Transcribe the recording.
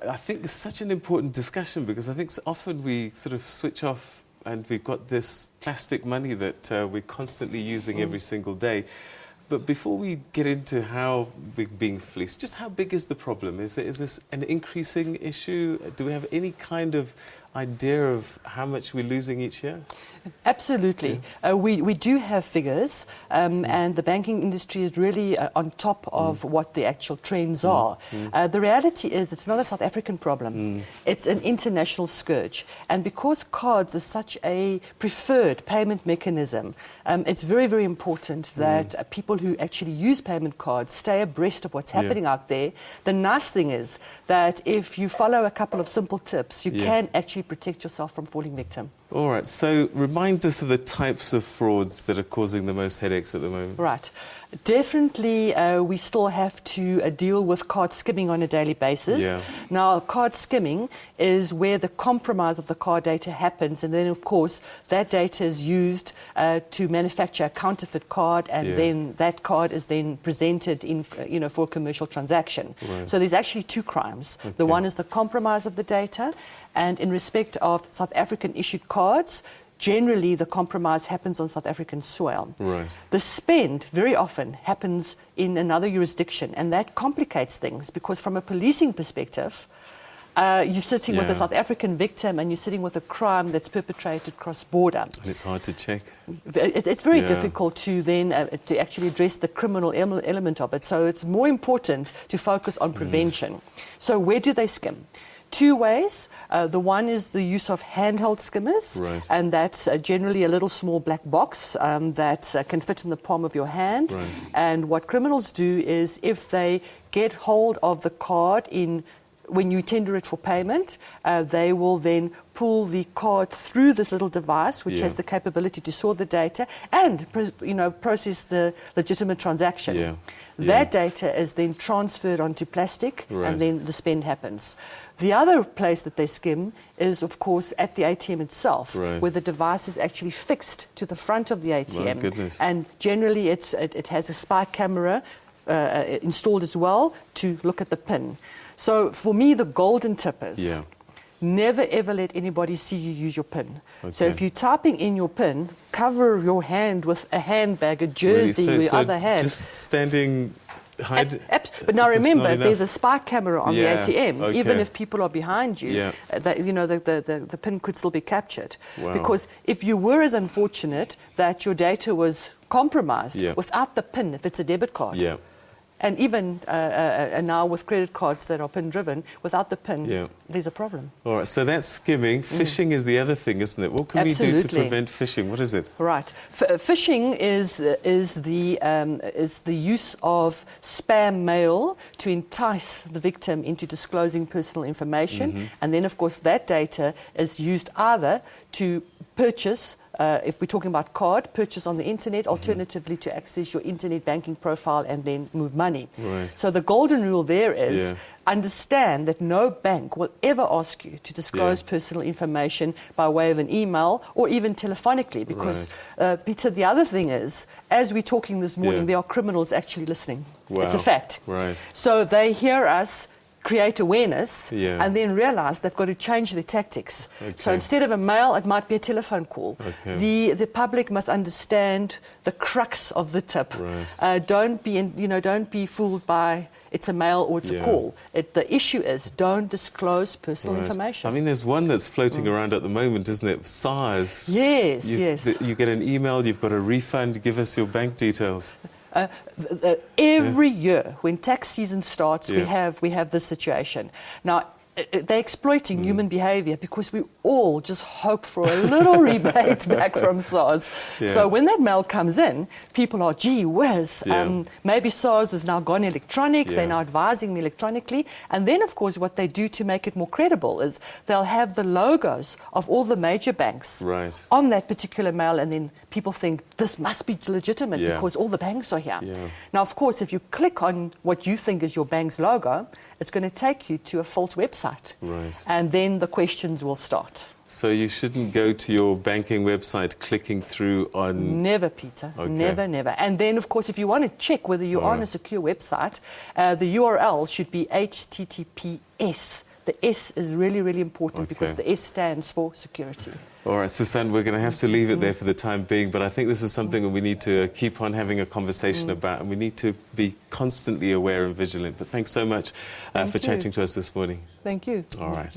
I think it's such an important discussion, because I think often we sort of switch off and we've got this plastic money that we're constantly using every single day. But before we get into how we're being fleeced, just how big is the problem? Is this an increasing issue? Do we have any kind of idea of how much we're losing each year? Absolutely. Yeah. We do have figures, and the banking industry is really on top of what the actual trends are. The reality is it's not a South African problem. It's an international scourge. And because cards are such a preferred payment mechanism, it's very, very important that people who actually use payment cards stay abreast of what's happening out there. The nice thing is that if you follow a couple of simple tips, you can actually protect yourself from falling victim. All right, so remind us of the types of frauds that are causing the most headaches at the moment. Right. Definitely, we still have to deal with card skimming on a daily basis. Yeah. Now, card skimming is where the compromise of the card data happens, and then, of course, that data is used to manufacture a counterfeit card, and then that card is then presented in, for a commercial transaction. Right. So there's actually two crimes. Okay. The one is the compromise of the data, and in respect of South African issued cards, generally the compromise happens on South African soil. Right. The spend very often happens in another jurisdiction, and that complicates things, because from a policing perspective, you're sitting with a South African victim and you're sitting with a crime that's perpetrated cross-border. And it's hard to check. It's very difficult to then to actually address the criminal element of it. So it's more important to focus on prevention. So where do they skim? Two ways. The one is the use of handheld skimmers, and that's generally a little small black box that can fit in the palm of your hand. Right. And what criminals do is, if they get hold of the card when you tender it for payment, they will then pull the card through this little device, which has the capability to store the data and process the legitimate transaction. That data is then transferred onto plastic, and then the spend happens. The other place that they skim is, of course, at the ATM itself, where the device is actually fixed to the front of the ATM. My goodness. And generally it has a spy camera installed as well to look at the PIN. So for me, the golden tip is never ever let anybody see you use your PIN. Okay. So if you're typing in your PIN, cover your hand with a handbag, a jersey, with your other hand. Just standing, hide. But now remember, there's a spy camera on the ATM. Even if people are behind you, the PIN could still be captured. Wow. Because if you were as unfortunate that your data was compromised without the PIN, if it's a debit card, and even now with credit cards that are PIN-driven, without the PIN, there's a problem. All right, so that's skimming. Phishing is the other thing, isn't it? What can we do to prevent phishing? What is it? Right. Phishing is the use of spam mail to entice the victim into disclosing personal information. And then, of course, that data is used either to purchase, if we're talking about card, purchase on the internet, alternatively to access your internet banking profile and then move money. Right. So the golden rule there is understand that no bank will ever ask you to disclose personal information by way of an email or even telephonically, because, Peter, the other thing is, as we're talking this morning, there are criminals actually listening. Wow. It's a fact. Right. So they hear us create awareness and then realize they've got to change their tactics. Okay. So instead of a mail, it might be a telephone call. Okay. The public must understand the crux of the tip. Right. Don't be fooled by it's a mail or it's a call. The issue is don't disclose personal information. I mean, there's one that's floating around at the moment, isn't it? SARS. Yes, You get an email, you've got a refund, give us your bank details. Every year, when tax season starts, we have this situation. Now, they're exploiting human behavior because we all just hope for a little rebate back from SARS. So when that mail comes in, people are, gee whiz, maybe SARS has now gone electronic, they're now advising me electronically. And then, of course, what they do to make it more credible is they'll have the logos of all the major banks on that particular mail, and then people think this must be legitimate because all the banks are here. Now, of course, if you click on what you think is your bank's logo, it's going to take you to a false website. And then the questions will start. So you shouldn't go to your banking website clicking through on... Never, Peter. Never, never. And then, of course, if you want to check whether you're on a secure website, the URL should be https the S is really, really important because Okay. the S stands for security. All right, Susan, we're going to have to leave it there for the time being, but I think this is something that we need to keep on having a conversation about, and we need to be constantly aware and vigilant. But thanks so much for chatting to us this morning. Thank you. All right.